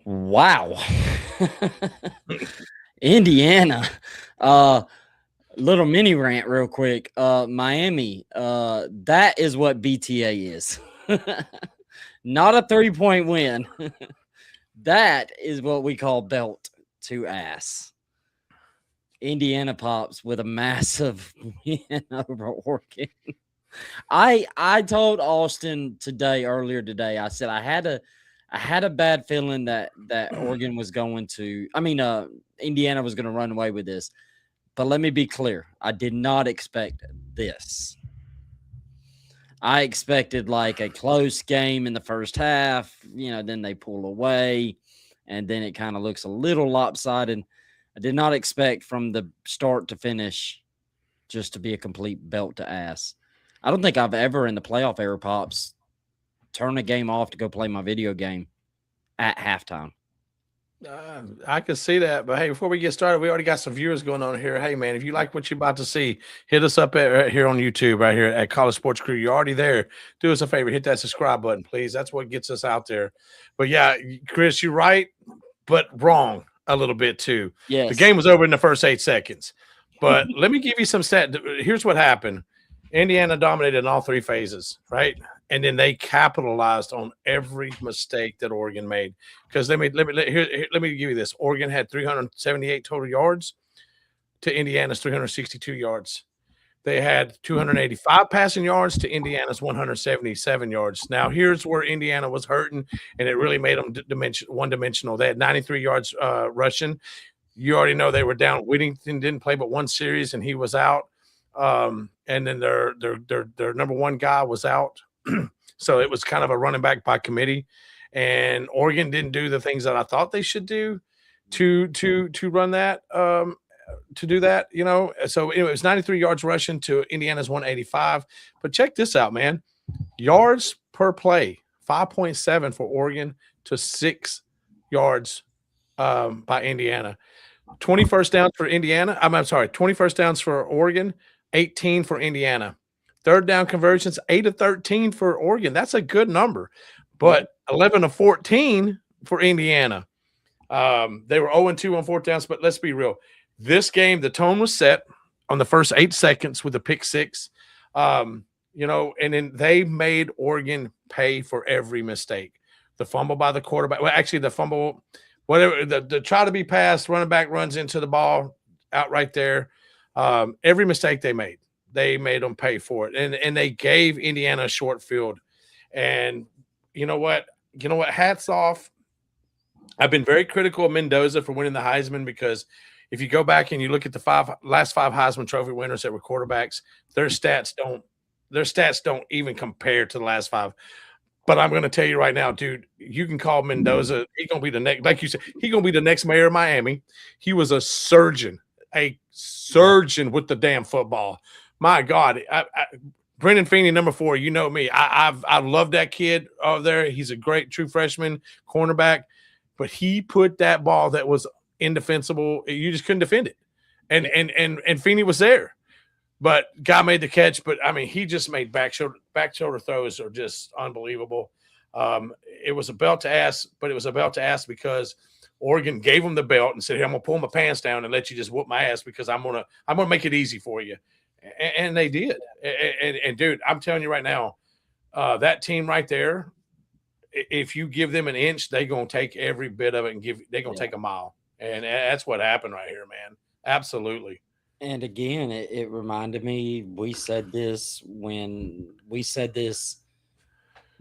Wow. Indiana. Little mini rant real quick. Miami. That is what BTA is. Not a 3-point win. That is what we call belt to ass. Indiana pops with a massive win over Oregon. I told Austin earlier today. I said I had a bad feeling that Oregon was going to. Indiana was going to run away with this. But let me be clear. I did not expect this. I expected like a close game in the first half. Then they pull away, and then it kind of looks a little lopsided. I did not expect from the start to finish just to be a complete belt to ass. I don't think I've ever in the playoff era, Pops, turn a game off to go play my video game at halftime. I can see that, but hey, before we get started, we already got some viewers going on here. Hey, man, if you like what you're about to see, hit us up right here on YouTube, right here at College Sports Crew. You're already there. Do us a favor, hit that subscribe button, please. That's what gets us out there. But yeah, Chris, you're right, but wrong a little bit too. Yes. The game was over in the first 8 seconds. But let me give you some stat. Here's what happened. Indiana dominated in all 3 phases, right? And then they capitalized on every mistake that Oregon made. Because let me give you this. Oregon had 378 total yards to Indiana's 362 yards. They had 285 passing yards to Indiana's 177 yards. Now, here's where Indiana was hurting, and it really made them one-dimensional. They had 93 yards rushing. You already know they were down. Whittington didn't play but one series, and he was out. And then their number one guy was out. So it was kind of a running back by committee, and Oregon didn't do the things that I thought they should do to run that, to do that, So it was 93 yards rushing to Indiana's 185. But check this out, man. Yards per play, 5.7 for Oregon to 6 yards by Indiana. 20 first downs for Indiana. I'm sorry, 20 first downs for Oregon, 18 for Indiana. Third down conversions, 8 of 13 for Oregon. That's a good number. But 11 of 14 for Indiana. They were 0-2 on fourth downs, but let's be real. This game, the tone was set on the first 8 seconds with the pick six. And then they made Oregon pay for every mistake. The fumble by the quarterback. Well, actually, the fumble, whatever, the try to be passed, running back runs into the ball out right there. Every mistake they made them pay for it. And they gave Indiana a short field. And you know what? Hats off. I've been very critical of Mendoza for winning the Heisman because if you go back and you look at the last 5 Heisman Trophy winners that were quarterbacks, their stats don't even compare to the last 5. But I'm going to tell you right now, dude, you can call Mendoza. He's going to be the next, like you said, he's going to be the next mayor of Miami. He was a surgeon with the damn football. My God, Brendan Feeney, number 4. You know me. I love that kid over there. He's a great true freshman cornerback, but he put that ball that was indefensible. You just couldn't defend it, and Feeney was there, but guy made the catch. But I mean, he just made back shoulder throws are just unbelievable. It was a belt to ass, but it was a belt to ass because Oregon gave him the belt and said, "Hey, I'm gonna pull my pants down and let you just whoop my ass because I'm gonna make it easy for you." And they did. And dude, I'm telling you right now, that team right there, if you give them an inch, they're going to take every bit of it and they're going to take a mile. And that's what happened right here, man. Absolutely. And again, it reminded me, we said this when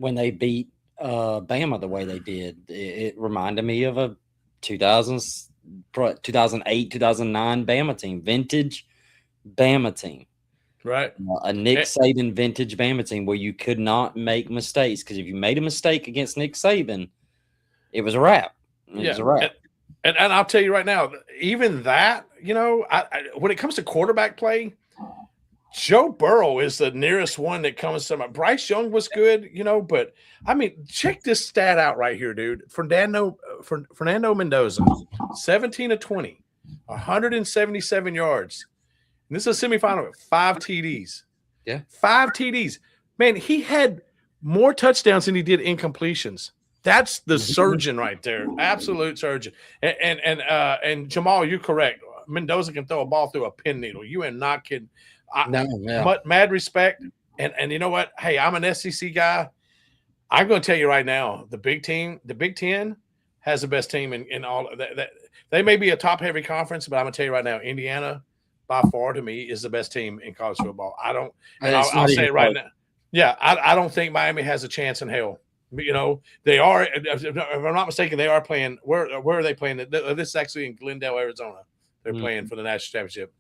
they beat Bama the way they did. It reminded me of a 2008, 2009 Bama team, vintage Bama team. Right. A Nick Saban vintage Bama team where you could not make mistakes, because if you made a mistake against Nick Saban, it was a wrap. It was a wrap. And I'll tell you right now, even that, when it comes to quarterback play, Joe Burrow is the nearest one that comes to mind. Bryce Young was good, but I mean, check this stat out right here, dude. Fernando Mendoza, 17 of 20, 177 yards. And this is a semifinal, 5 TDs. Yeah. 5 TDs. Man, he had more touchdowns than he did incompletions. That's the surgeon right there, absolute surgeon. And Jamal, you're correct. Mendoza can throw a ball through a pin needle. You are not kidding. No, yeah. Mad respect. And you know what? Hey, I'm an SEC guy. I'm going to tell you right now, the Big Ten has the best team in all of that. They may be a top heavy conference, but I'm going to tell you right now, Indiana, by far to me, is the best team in college football. I don't, and It's I'll not say even it right close. now. Yeah, I don't think Miami has a chance in hell. You know, they are. If I'm not mistaken, they are playing. Where are they playing? This is actually in Glendale, Arizona. They're playing for the national championship.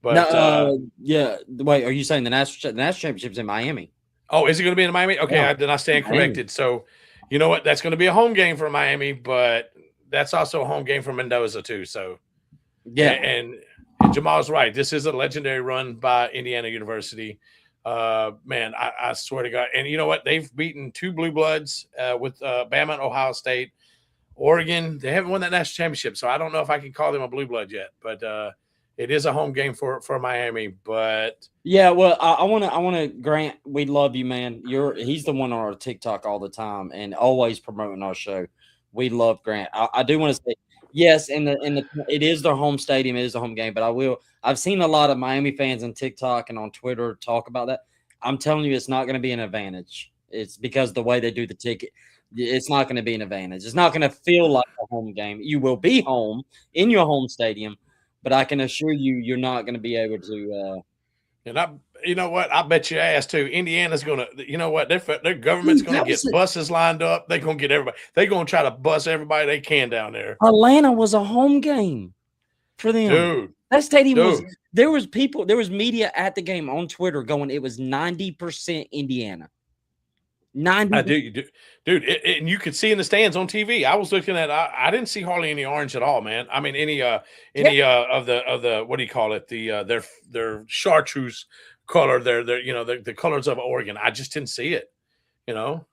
But No, yeah. Wait, are you saying the national championship's in Miami? oh, is it going to be in Miami? Okay, Yeah, then I stand Miami. corrected. So, you know what? That's going to be a home game for Miami, but that's also a home game for Mendoza too. So, Yeah, and Jamal's right. This is a legendary run by Indiana University. Man, I swear to God. And you know what? They've beaten two blue bloods with Bama and Ohio State. Oregon, they haven't won that national championship, so I don't know if I can call them a blue blood yet. But it is a home game for Miami. But yeah. Well, I want to Grant. We love you, man. He's the one on our TikTok all the time and always promoting our show. We love Grant. I do want to say yes, it is their home stadium. It is a home game, but I've seen a lot of Miami fans on TikTok and on Twitter talk about that. I'm telling you, it's not going to be an advantage. It's because the way they do the ticket. It's not going to be an advantage. It's not going to feel like a home game. You will be home in your home stadium, but I can assure you, you're not going to be able to. and you know what? I bet your ass too. Indiana's gonna, you know what? Their government's Dude, gonna get buses lined up. They're gonna get everybody. They're gonna try to bus everybody they can down there. Atlanta was a home game for them. Dude, That stadium was. There was people. There was media at the game on Twitter going. It was 90% Indiana. 90. I do, dude. And you could see in the stands on TV. I was looking at. I didn't see hardly any orange at all, man. I mean, any of the what do you call it? Their chartreuse color. Their you know the colors of Oregon. I just didn't see it. You know,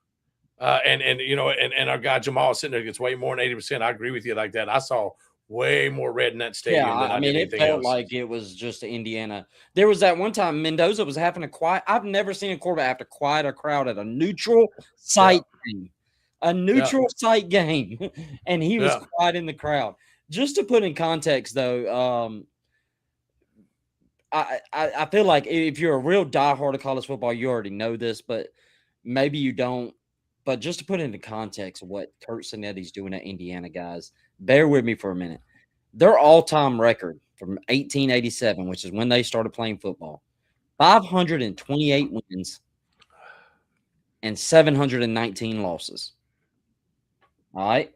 and you know, and our guy Jamal sitting there gets way more than 80%. I agree with you like that. I saw way more red in that stadium than I did it anything felt else. like it was just Indiana. There was that one time Mendoza was having a quiet. I've never seen a quarterback have to quiet a crowd at a neutral site game, and he was quiet in the crowd. Just to put in context, though, I feel like if you're a real diehard of college football, you already know this, but maybe you don't. But just to put into context what Kurt Signetti's doing at Indiana, guys, bear with me for a minute. Their all-time record from 1887, which is when they started playing football, 528 wins and 719 losses. All right.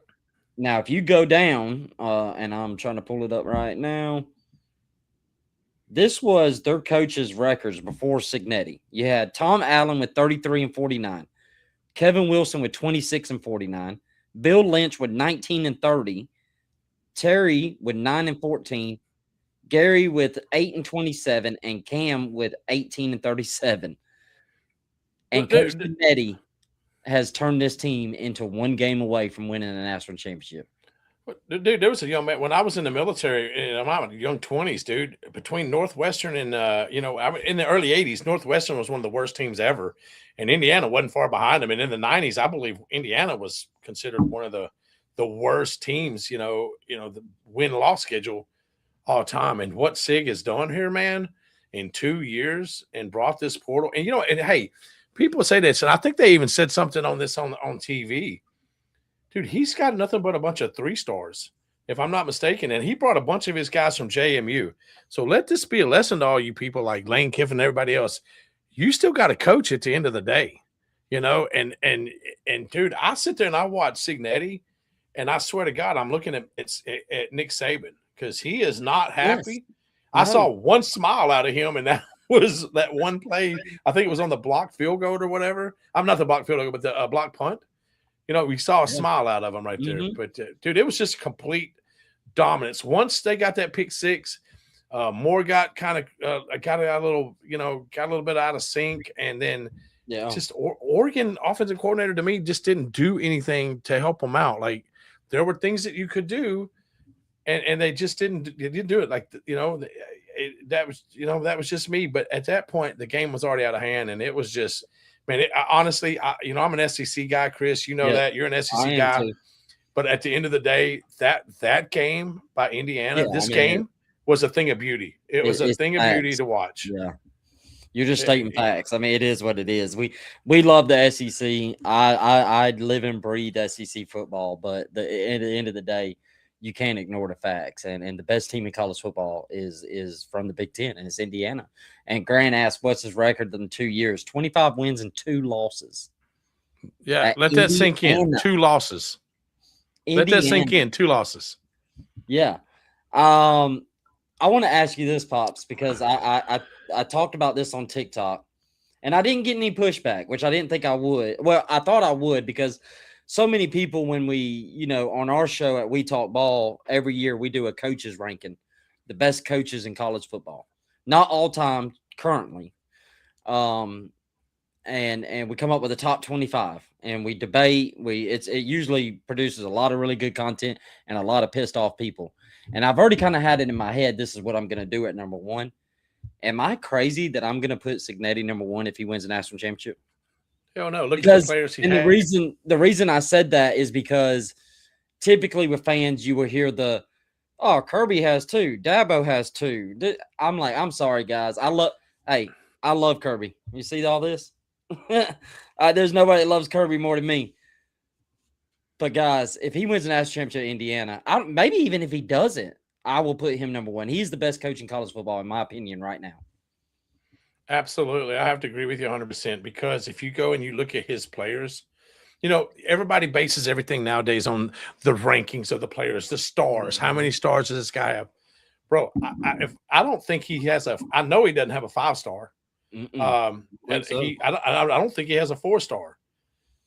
Now, if you go down, and I'm trying to pull it up right now, this was their coaches' records before Signetti. You had Tom Allen with 33 and 49. Kevin Wilson with 26 and 49, Bill Lynch with 19 and 30, Terry with 9 and 14, Gary with 8 and 27, and Cam with 18 and 37. And Coach Signetti has turned this team into one game away from winning a national championship. Dude, there was a young man when I was in the military. I'm in young 20s, dude. Between Northwestern and in the early 80s, Northwestern was one of the worst teams ever, and Indiana wasn't far behind them. And in the 90s, I believe Indiana was considered one of the worst teams. The win-loss schedule all time. And what Sig has done here, man, in 2 years and brought this portal. And hey, people say this, and I think they even said something on this on TV. Dude, he's got nothing but a bunch of 3-stars, if I'm not mistaken. And he brought a bunch of his guys from JMU. So let this be a lesson to all you people like Lane Kiffin and everybody else. You still got to coach at the end of the day, And dude, I sit there and I watch Signetti, and I swear to God, I'm looking at Nick Saban because he is not happy. Yes. I saw one smile out of him, and that was that one play. I think it was on the blocked field goal or whatever. I'm not the blocked field goal, but the blocked punt. We saw a smile out of them right there. But, dude, it was just complete dominance. Once they got that pick six, Moore got kind of got a little bit out of sync. And then just Oregon offensive coordinator to me just didn't do anything to help them out. Like, there were things that you could do, and they just didn't do it. Like, that was just me. But at that point, the game was already out of hand, and it was just Man, honestly, I'm an SEC guy, Chris. You know Yeah, that. You're an I SEC am guy. too. But at the end of the day, that game by Indiana, Yeah, I this mean, game was a thing of beauty. It was a it's thing of beauty facts. to watch. Yeah. You're just stating It- facts. I mean, it is what it is. We love the SEC. I live and breathe SEC football, but at the end of the day, you can't ignore the facts. And the best team in college football is from the Big Ten, and it's Indiana. And Grant asked, "What's his record in 2 years? 25 wins and 2 losses yeah, at let that sink in. Indiana. 2 losses. Let that sink Indiana. in. 2 losses. Yeah. I want to ask you this, Pops, because I talked about this on TikTok. And I didn't get any pushback, which I didn't think I would. Well, I thought I would because so many people, when we, on our show at We Talk Ball, every year we do a coaches ranking, the best coaches in college football, not all time currently. Um, and we come up with a top 25 and we debate. It usually produces a lot of really good content and a lot of pissed off people. And I've already kind of had it in my head. This is what I'm going to do at number one. Am I crazy that I'm going to put Signetti number one if he wins a national championship? Hell no. Look at the Because players he and had. the reason I said that is because typically with fans you will hear oh, Kirby has two, Dabo has two. I'm like, I'm sorry guys. I love Kirby. You see all this? There's nobody that loves Kirby more than me. But guys, if he wins a national championship in Indiana, maybe even if he doesn't, I will put him number one. He's the best coach in college football, in my opinion, right now. Absolutely. I have to agree with you 100% because if you go and you look at his players, everybody bases everything nowadays on the rankings of the players, the stars. How many stars does this guy have? Bro, I don't think he has I know he doesn't have a 5-star. I don't think he has a 4-star.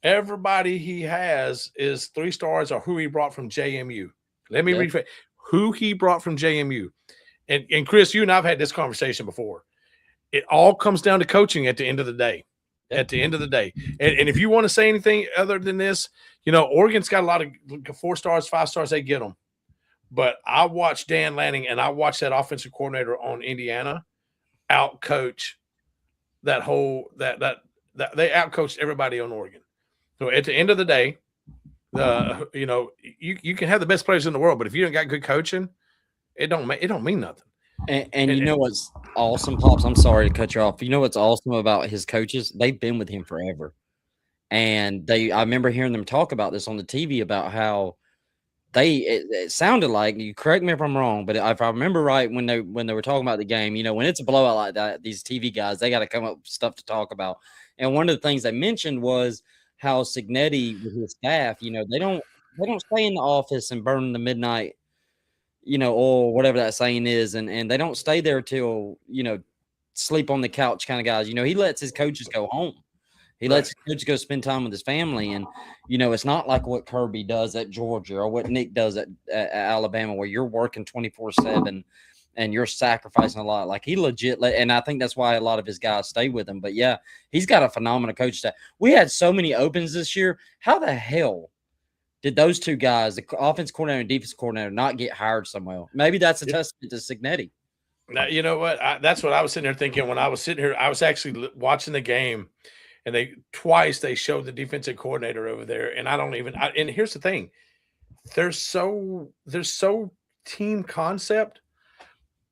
Everybody he has is 3 stars or who he brought from JMU. Let me rephrase who he brought from JMU. And Chris, you and I've had this conversation before. It all comes down to coaching at the end of the day. At the end of the day. And if you want to say anything other than this, Oregon's got a lot of 4 stars, 5 stars, they get them. But I watched Dan Lanning and I watched that offensive coordinator on Indiana outcoach that whole that they outcoached everybody on Oregon. So at the end of the day, you can have the best players in the world, but if you don't got good coaching, it don't mean nothing. And you know what's awesome, Pops? I'm sorry to cut you off. You know what's awesome about his coaches? They've been with him forever. And I remember hearing them talk about this on the TV about how it sounded like, you correct me if I'm wrong, but if I remember right, when they were talking about the game, when it's a blowout like that, these TV guys, they got to come up with stuff to talk about. And one of the things they mentioned was how Signetti with his staff, they don't stay in the office and burn the midnight, or whatever that saying is, and they don't stay there till sleep on the couch kind of guys. He lets his coaches go home. He lets his coaches go spend time with his family, and it's not like what Kirby does at Georgia or what Nick does at Alabama, where you're working 24/7 and you're sacrificing a lot. Like, he legit, and I think that's why a lot of his guys stay with him. But yeah, he's got a phenomenal coach staff. We had so many opens this year. How the hell did those two guys, the offense coordinator and defense coordinator, not get hired somewhere? Maybe that's a testament to Signetti. Now, you know what? That's what I was sitting there thinking when I was sitting here. I was actually watching the game, and they showed the defensive coordinator over there, and and here's the thing: there's so team concept.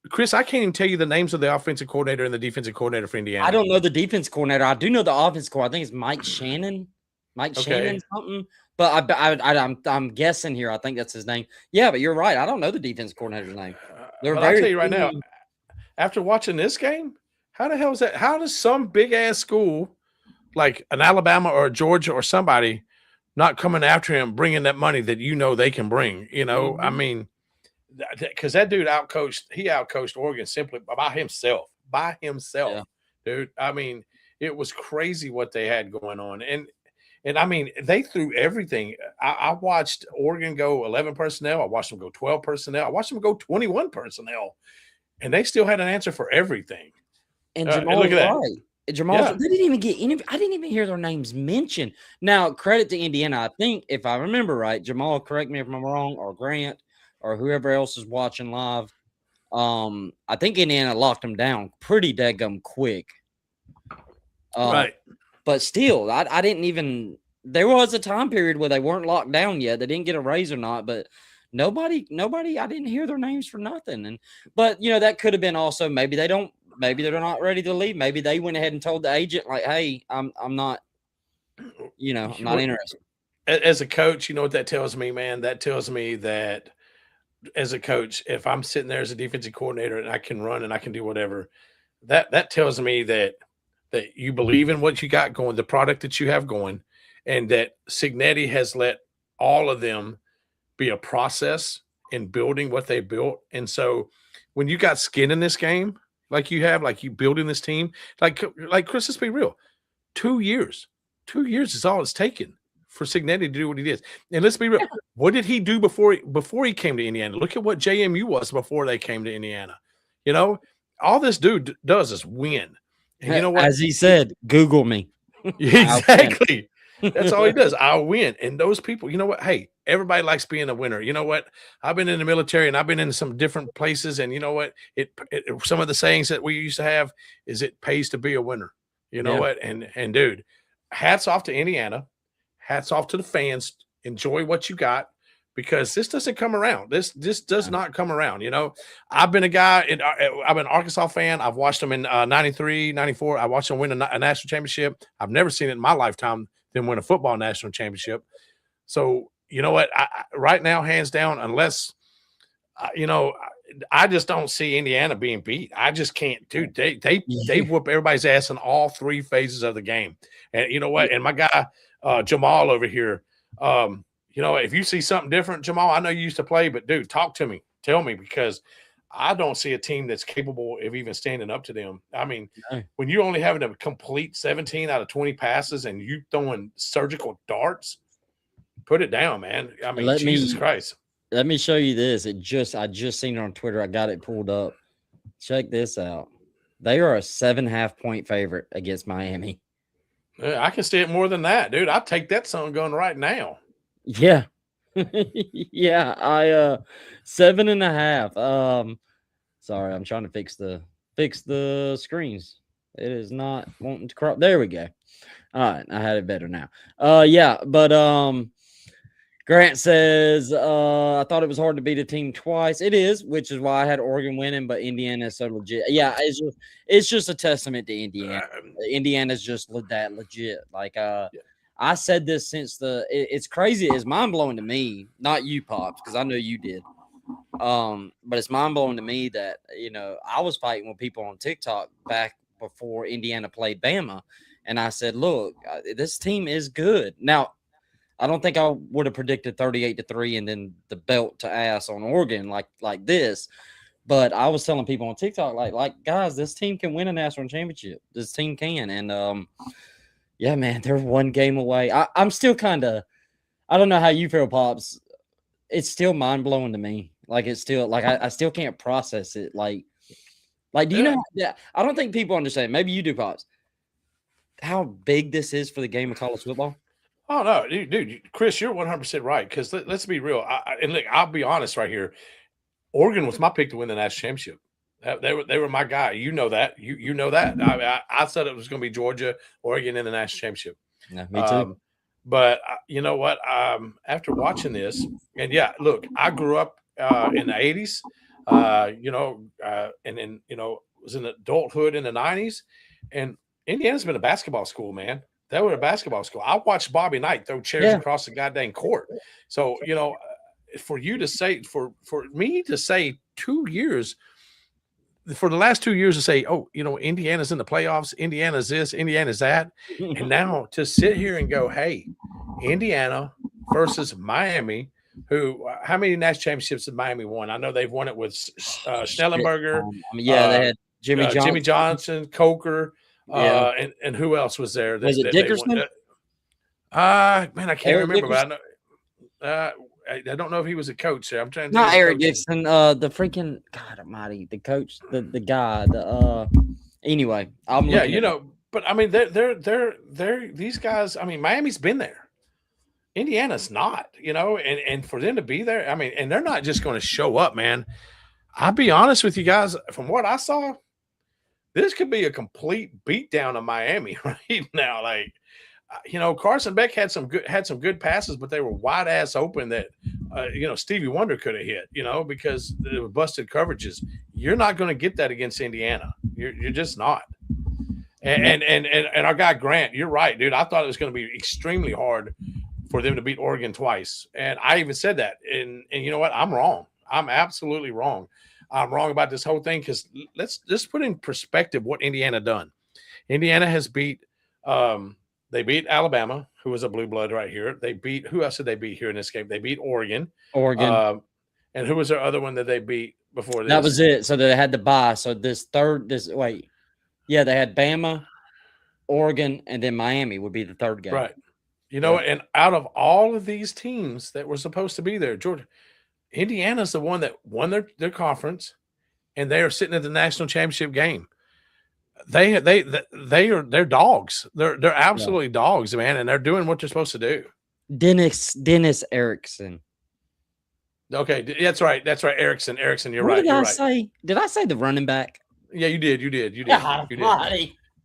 Chris, I can't even tell you the names of the offensive coordinator and the defensive coordinator for Indiana. I don't know the defense coordinator. I do know the offense coordinator. I think it's Mike Shannon. Shannon something. But I'm guessing here. I think that's his name. Yeah, but you're right. I don't know the defense coordinator's name. But I'll tell you right now, after watching this game, how the hell is that? How does some big ass school like an Alabama or a Georgia or somebody not coming after him, bringing that money that they can bring? I mean, because that dude outcoached Oregon simply by himself. Yeah. Dude. I mean, it was crazy what they had going on, and I mean, they threw everything. I watched Oregon go 11 personnel. I watched them go 12 personnel. I watched them go 21 personnel, and they still had an answer for everything. And Jamal, look at that. Right. Jamal, they didn't even get any. I didn't even hear their names mentioned. Now, credit to Indiana. I think, if I remember right, Jamal, correct me if I'm wrong, or Grant, or whoever else is watching live. I think Indiana locked them down pretty daggum quick. Right. but still, I didn't even. There was a time period where they weren't locked down yet. They didn't get a raise or not, but nobody. I didn't hear their names for nothing. And but that could have been also maybe they don't. Maybe they're not ready to leave. Maybe they went ahead and told the agent like, "Hey, I'm not. I'm not interested." As a coach, you know what that tells me, man? That tells me that as a coach, if I'm sitting there as a defensive coordinator and I can run and I can do whatever, that tells me that you believe in what you got going, the product that you have going, and that Signetti has let all of them be a process in building what they built. And so when you got skin in this game, like you have, like you building this team, like Chris, let's be real, 2 years, 2 years is all it's taken for Signetti to do what he did. And let's be real, what did he do before he came to Indiana? Look at what JMU was before they came to Indiana. All this dude does is win. And you know what? As he said, Google me. Exactly. That's all he does. I'll win. And those people, you know what? Hey, everybody likes being a winner. You know what? I've been in the military and I've been in some different places. And you know what? Some of the sayings that we used to have is it pays to be a winner. You know what? And dude, hats off to Indiana. Hats off to the fans. Enjoy what you got, because this doesn't come around. This does not come around. I've been a guy, I've been an Arkansas fan. I've watched them in 93, 94. I watched them win a national championship. I've never seen it in my lifetime them win a football national championship. So, you know what? Right now, hands down, unless, I just don't see Indiana being beat. I just can't, dude. They whoop everybody's ass in all three phases of the game. And you know what? And my guy, Jamal over here, if you see something different, Jamal, I know you used to play, but dude, talk to me, tell me, because I don't see a team that's capable of even standing up to them. I mean, when you're only having to complete 17 out of 20 passes and you throwing surgical darts, put it down, man. I mean, Jesus Christ. Let me show you this. I just seen it on Twitter. I got it pulled up. Check this out. They are a 7.5 point favorite against Miami. I can see it more than that, dude. I'll take that son gun right now. Yeah. Yeah. 7.5. Sorry, I'm trying to fix the screens. It is not wanting to crop. There we go. All right, I had it better now. Yeah, but Grant says, I thought it was hard to beat a team twice. It is, which is why I had Oregon winning, but Indiana is so legit. Yeah, it's just a testament to Indiana. Indiana's just that legit. Like, I said this since it's crazy. It's mind-blowing to me, not you, Pops, because I know you did. But it's mind-blowing to me that, I was fighting with people on TikTok back before Indiana played Bama, and I said, look, this team is good. Now, I don't think I would have predicted 38-3 and then the belt to ass on Oregon like this. But I was telling people on TikTok, like guys, this team can win a national championship. This team can. And yeah, man, they're one game away. I'm still kind of, I don't know how you feel, Pops. It's still mind blowing to me. Like it's still like I still can't process it. Like do you know? Yeah, I don't think people understand. Maybe you do, Pops. How big this is for the game of college football. Oh no, dude, Chris, you're 100% right. Because let's be real, and look, I'll be honest right here. Oregon was my pick to win the national championship. They were my guy. You know that. You know that. I thought it was going to be Georgia, Oregon in the national championship. Yeah, me too. But you know what? After watching this, and yeah, look, I grew up in the 80s. And then was in adulthood in the 90s, and Indiana's been a basketball school, man. They were a basketball school. I watched Bobby Knight throw chairs across the goddamn court. So, for you to say, for me to say 2 years, for the last 2 years to say, oh, Indiana's in the playoffs, Indiana's this, Indiana's that. And now to sit here and go, hey, Indiana versus Miami, how many national championships have Miami won? I know they've won it with Schnellenberger. They had Jimmy Johnson, Coker. And who else was there? Was it Dickerson? Man, I can't Eric remember. Dickerson? But I don't know if he was a coach there. I'm trying to not Eric Dixon. The freaking God Almighty, the coach, the guy. Anyway, but I mean, they're these guys. I mean, Miami's been there. Indiana's not. And for them to be there, I mean, and they're not just going to show up, man. I'll be honest with you guys. From what I saw, this could be a complete beatdown of Miami right now. Like, Carson Beck had some good passes, but they were wide ass open that Stevie Wonder could have hit. Because they were busted coverages. You're not going to get that against Indiana. You're just not. And our guy Grant, you're right, dude. I thought it was going to be extremely hard for them to beat Oregon twice, and I even said that. And you know what? I'm wrong. I'm absolutely wrong. I'm wrong about this whole thing because let's just put in perspective what Indiana done. Indiana has beat. They beat Alabama, who was a blue blood right here. They beat who else did they beat here in this game? They beat Oregon. Oregon. And who was their other one that they beat before this? That was it. So they had to buy. So they had Bama, Oregon, and then Miami would be the third game. Right. And out of all of these teams that were supposed to be there, Georgia, Indiana's the one that won their conference, and they are sitting at the national championship game. They're dogs. They're absolutely dogs, man, and they're doing what they're supposed to do. Dennis Erickson. Okay, that's right. Erickson, you're right. Did I say? Did I say the running back? Yeah, you did. You did.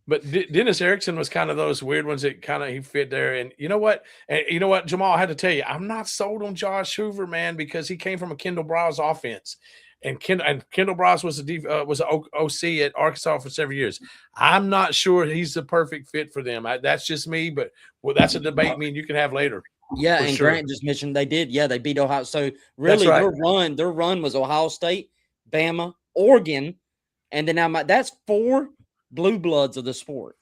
But Dennis Erickson was kind of those weird ones that he fit there. And you know what? Jamal, I had to tell you, I'm not sold on Josh Hoover, man, because he came from a Kendall Browse offense. And Kendall Browse was an OC at Arkansas for several years. I'm not sure he's the perfect fit for them. That's just me, but that's a debate me and you can have later. Yeah, and sure. Grant just mentioned they did. Yeah, they beat Ohio. So really, right. their run was Ohio State, Bama, Oregon, and then that's 4 blue bloods of the sport.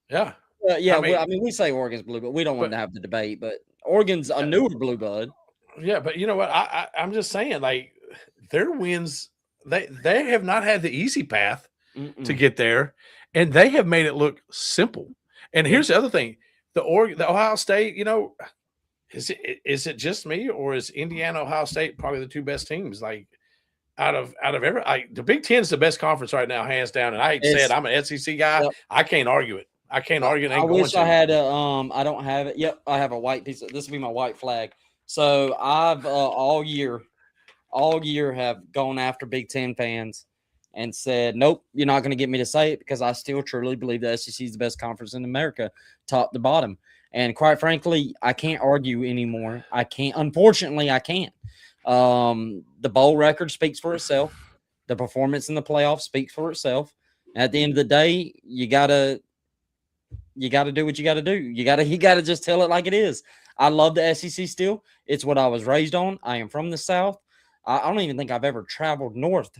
Yeah. We say Oregon's blue, but we don't want to have the debate. But Oregon's a newer blue blood. Yeah, but you know what? I'm just saying, like, their wins, they have not had the easy path to get there, and they have made it look simple. And here's the other thing: the Ohio State, is it just me, or is Indiana, Ohio State probably the 2 best teams? Like, out of every, the Big Ten is the best conference right now, hands down. And I hate to say it, I'm an SEC guy. Yep. I can't argue it. I wish I had I don't have it. Yep, I have a white piece. This will be my white flag. So I've all year have gone after Big Ten fans and said, nope, you're not going to get me to say it because I still truly believe the SEC is the best conference in America, top to bottom. And quite frankly, I can't argue anymore. I can't. Unfortunately, I can't. The bowl record speaks for itself. The performance in the playoffs speaks for itself. At the end of the day, you gotta do what you gotta do. You gotta just tell it like it is. I love the SEC still. It's what I was raised on. I am from the South. I don't even think I've ever traveled north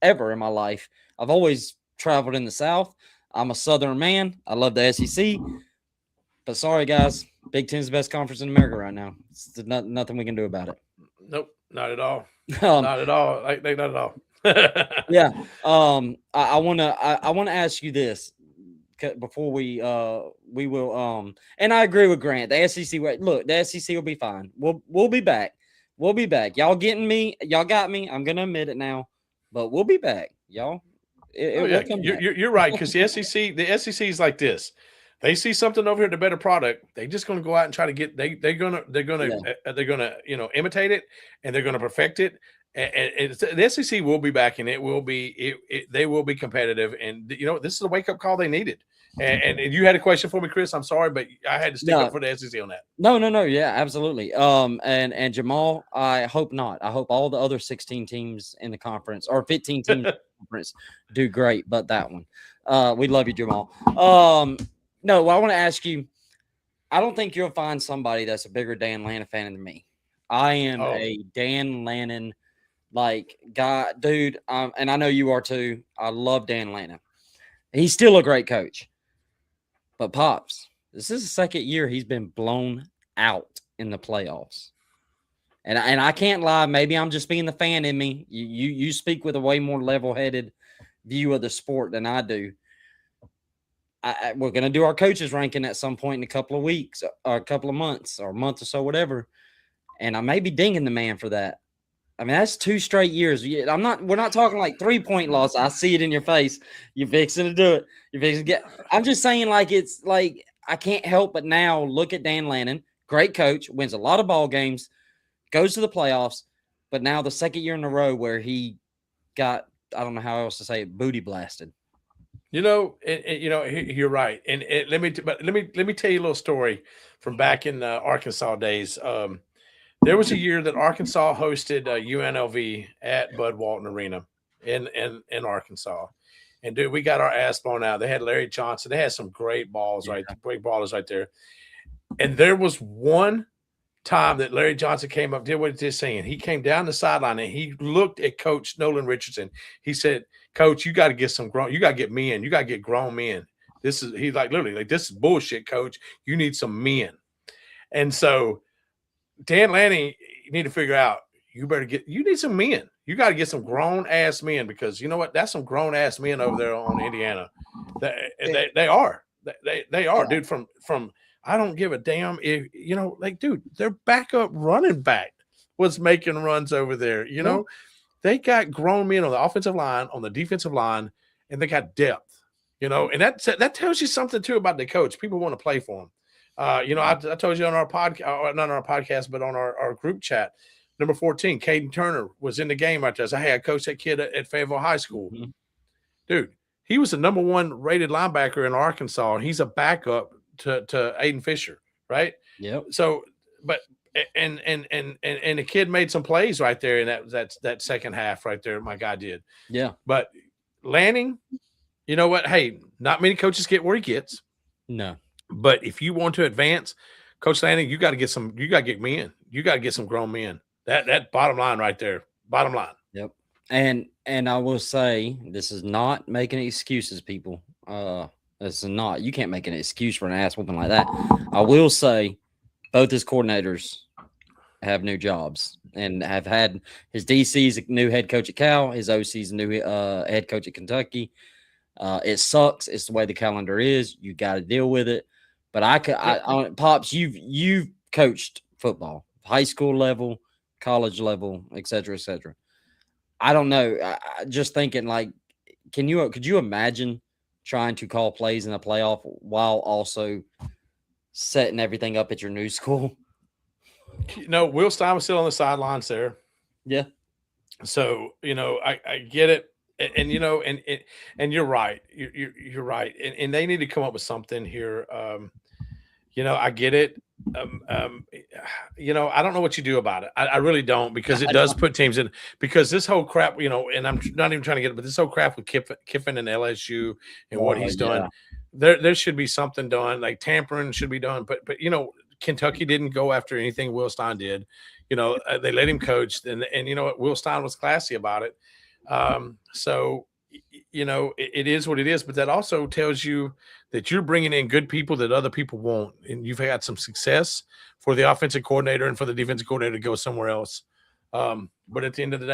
ever in my life. I've always traveled in the South. I'm a Southern man. I love the SEC. But sorry, guys, Big Ten's the best conference in America right now. It's nothing we can do about it. Nope, not at all. Not at all. Not at all. Yeah. I wanna ask you this before we will and I agree with Grant. The SEC, look, the SEC will be fine. We'll be back. We'll be back. Y'all getting me? Y'all got me. I'm gonna admit it now, but we'll be back, y'all. You're right, because the SEC is like this. They see something over here, the better product. They're just going to go out and try to get. They're gonna imitate it, and they're going to perfect it. And the SEC will be back, and it will be. They will be competitive, and this is a wake up call they needed. And you had a question for me, Chris. I'm sorry, but I had to stick up for the SEC on that. No. Yeah, absolutely. And Jamal, I hope not. I hope all the other 16 teams in the conference or 15 teams in the conference do great, but that one. We love you, Jamal. No, I want to ask you. I don't think you'll find somebody that's a bigger Dan Lanning fan than me. I am a Dan Lanning guy, dude. And I know you are too. I love Dan Lanning. He's still a great coach. But Pops, this is the second year he's been blown out in the playoffs. And I can't lie. Maybe I'm just being the fan in me. You speak with a way more level-headed view of the sport than I do. We're going to do our coaches ranking at some point in a couple of weeks or a couple of months or a month or so, whatever. And I may be dinging the man for that. I mean, that's 2 straight years. We're not talking like 3-point loss. I see it in your face. You're fixing to do it. You're fixing to get. I'm just saying, it's like I can't help but now look at Dan Lanning, great coach, wins a lot of ball games, goes to the playoffs, but now the second year in a row where he got, I don't know how else to say it, booty blasted. You're right. And let me tell you a little story from back in the Arkansas days. There was a year that Arkansas hosted UNLV at Bud Walton Arena in Arkansas, and dude, we got our ass blown out. They had Larry Johnson. They had some great balls, Yeah. right? Great ballers right there. And there was one time that Larry Johnson came up, did what he's saying. He came down the sideline and he looked at Coach Nolan Richardson. He said, "Coach, you got to get some grown. You got to get men. You got to get grown men. He's like literally like this is bullshit, Coach. You need some men." And so Dan Lanning, you need to figure out. You need some men. You got to get some grown ass men because you know what? That's some grown ass men over there on Indiana. They are. They are, dude. From I don't give a damn if like, dude, their backup running back was making runs over there. They got grown men on the offensive line, on the defensive line, and they got depth. And that tells you something too about the coach. People want to play for him. I told you on our podcast, not on our podcast, but on our group chat, number 14, Caden Turner was in the game right there. I said, "Hey, I coached that kid at Fayetteville High School." Mm-hmm. Dude, he was the number 1 rated linebacker in Arkansas, and he's a backup to Aiden Fisher, right? Yep. So, but and the kid made some plays right there in that second half right there. My guy did. Yeah. But Lanning, you know what? Hey, not many coaches get where he gets. No. But if you want to advance, Coach Lanning, you got to get men. You got to get some grown men. That bottom line right there. Bottom line. Yep. And I will say this is not making excuses, people. This is not. You can't make an excuse for an ass whooping like that. I will say both his coordinators have new jobs and have had his DC's a new head coach at Cal, his OC's a new head coach at Kentucky. It sucks. It's the way the calendar is. You got to deal with it. But Pops, you've coached football, high school level, college level, et cetera, et cetera. I don't know. I just thinking like, could you imagine trying to call plays in a playoff while also setting everything up at your new school? Will Stein was still on the sidelines there. Yeah. So, I get it. And you're right. You're right. And they need to come up with something here. I get it. I don't know what you do about it. I really don't, because it does put teams in, because this whole crap, and I'm not even trying to get it, but this whole crap with Kiffin and LSU and what he's done, there should be something done, like tampering should be done. But Kentucky didn't go after anything Will Stein did. They let him coach, and what, Will Stein was classy about it. So it is what it is, but that also tells you that you're bringing in good people that other people won't, and you've had some success for the offensive coordinator and for the defensive coordinator to go somewhere else. But at the end of the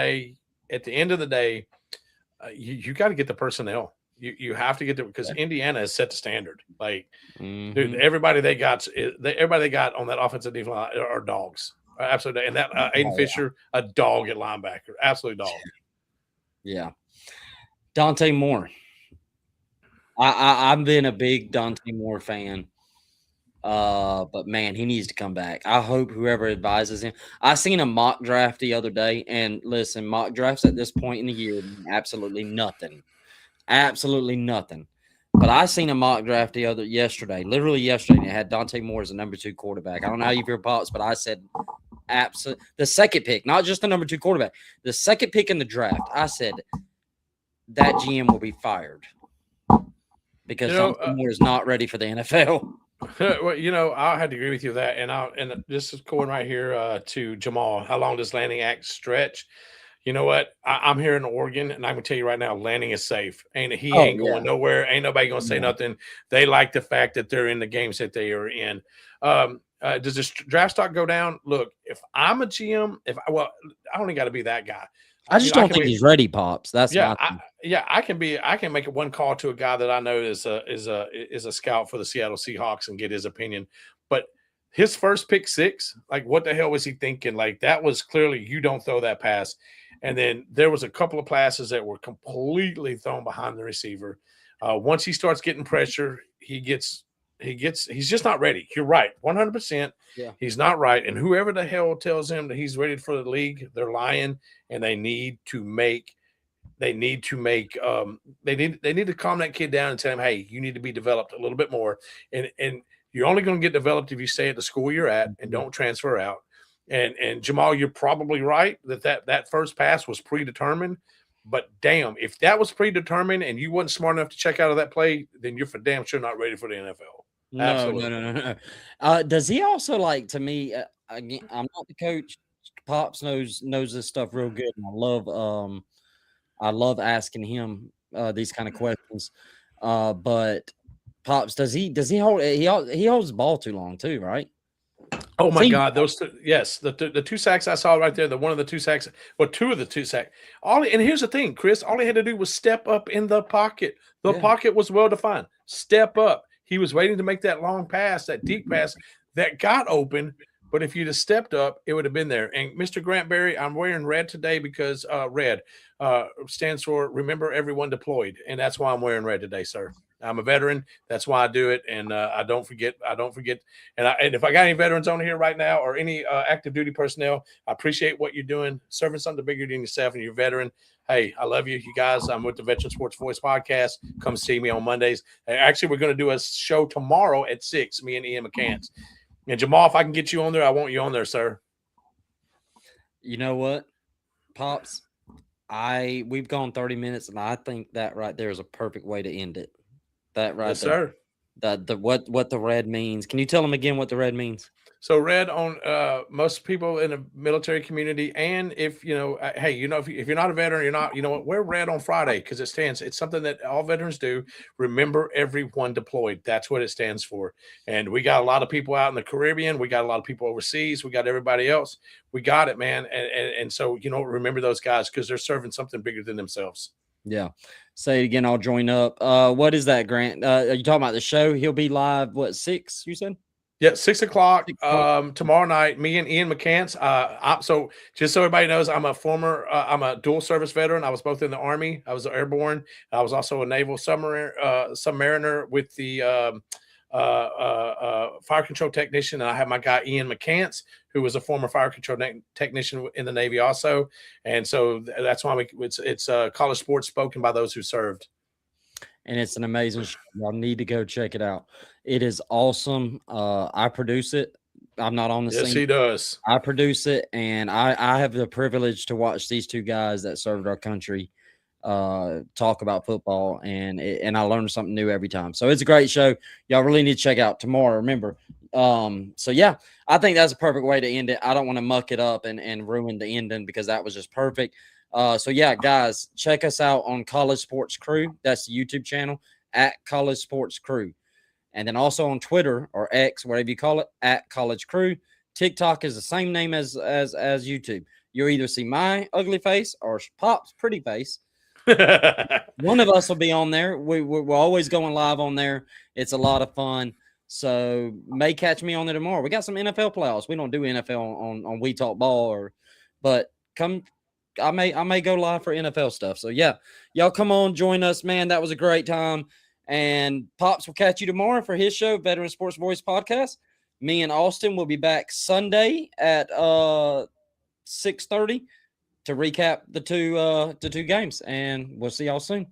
day, you got to get the personnel. You have to get there, because Indiana has set the standard. Like, dude, everybody they got on that offensive defense line are dogs, absolutely. And that Aiden Fisher, a dog at linebacker, absolute dog. Yeah. Dante Moore. I've been a big Dante Moore fan. But man, he needs to come back. I hope whoever advises him. I seen a mock draft the other day, and listen, mock drafts at this point in the year mean absolutely nothing. Absolutely nothing. But I seen a mock draft yesterday, literally yesterday, and it had Dante Moore as the number 2 quarterback. I don't know how you feel, Pops, but I said absolutely the second pick, not just the number 2 quarterback, the second pick in the draft. I said that GM will be fired because Dante Moore is not ready for the NFL. Well, I'll have to agree with you with that. And this is going right here to Jamal. How long does Lanning Act stretch? You know what? I'm here in Oregon, and I'm gonna tell you right now, Lanning is safe. Ain't going nowhere. Ain't nobody gonna say nothing. They like the fact that they're in the games that they are in. Does this draft stock go down? Look, if I'm a GM, I only got to be that guy. I just don't think he's ready, Pops. That's I can make one call to a guy that I know is a scout for the Seattle Seahawks and get his opinion. But his first pick 6, like, what the hell was he thinking? Like, that was clearly, you don't throw that pass. And then there was a couple of passes that were completely thrown behind the receiver. Once he starts getting pressure, he's just not ready. You're right. 100%. Yeah. He's not right. And whoever the hell tells him that he's ready for the league, they're lying, and they need to make They need to make they need to calm that kid down and tell him, hey, you need to be developed a little bit more. And you're only going to get developed if you stay at the school you're at and don't transfer out. And Jamal, you're probably right that first pass was predetermined. But damn, if that was predetermined and you wasn't smart enough to check out of that play, then you're for damn sure not ready for the NFL. No, Absolutely. no, no, no, no. Does he also like to me? Again, I'm not the coach. Pops knows this stuff real good. And I love asking him these kind of questions. But Pops, does he hold he holds the ball too long too, right? Oh my Seems God, those two, yes, the two sacks I saw right there, the one of the two sacks, well, two of the two sacks. And here's the thing, Chris, all he had to do was step up in the pocket. The yeah. pocket was well defined. Step up. He was waiting to make that long pass, that deep pass that got open. But if you'd have stepped up, it would have been there. And Mr. Grant Berry, I'm wearing red today because red stands for Remember Everyone Deployed, and that's why I'm wearing red today, sir. I'm a veteran. That's why I do it, and I don't forget. And if I got any veterans on here right now or any active duty personnel, I appreciate what you're doing, serving something bigger than yourself, and you're a veteran. Hey, I love you guys. I'm with the Veteran Sports Voice podcast. Come see me on Mondays. Actually, we're going to do a show tomorrow at 6, me and Ian McCants. And Jamal, if I can get you on there, I want you on there, sir. You know what, Pops? We've gone 30 minutes, and I think that right there is a perfect way to end it. That right Yes, there. sir. What the red means. Can you tell them again what the red means? So red on most people in the military community, and if hey, if you're not a veteran, you're not, wear red on Friday because it's something that all veterans do. Remember everyone deployed. That's what it stands for. And we got a lot of people out in the Caribbean. We got a lot of people overseas. We got everybody else. We got it, man. And so remember those guys because they're serving something bigger than themselves. Yeah. Say it again. I'll join up. What is that, Grant? Are you talking about the show? He'll be live. What, 6? You said? Yeah, 6 o'clock tomorrow night. Me and Ian McCants. So just so everybody knows, I'm a dual service veteran. I was both in the Army. I was airborne. I was also a naval submariner with the fire control technician. And I have my guy Ian McCants, who was a former fire control technician in the Navy also. And so that's why it's college sports spoken by those who served. And it's an amazing show. Y'all need to go check it out. It is awesome. I produce it. I'm not on the scene. Yes, he does. I produce it, and I have the privilege to watch these two guys that served our country talk about football, and I learn something new every time. So it's a great show. Y'all really need to check out tomorrow. Remember. So yeah, I think that's a perfect way to end it. I don't want to muck it up and ruin the ending because that was just perfect. So yeah, guys, check us out on College Sports Crew. That's the YouTube channel at College Sports Crew. And then also on Twitter or X, whatever you call it, at College Crew. TikTok is the same name as YouTube. You'll either see my ugly face or Pop's pretty face. One of us will be on there. We're always going live on there. It's a lot of fun. So may catch me on there tomorrow. We got some NFL playoffs. We don't do NFL on We Talk Ball, but come. I may go live for NFL stuff. So yeah, y'all come on, join us, man. That was a great time. And Pops will catch you tomorrow for his show, Veteran Sports Voice Podcast. Me and Austin will be back Sunday at 6:30 to recap the two games, and we'll see y'all soon.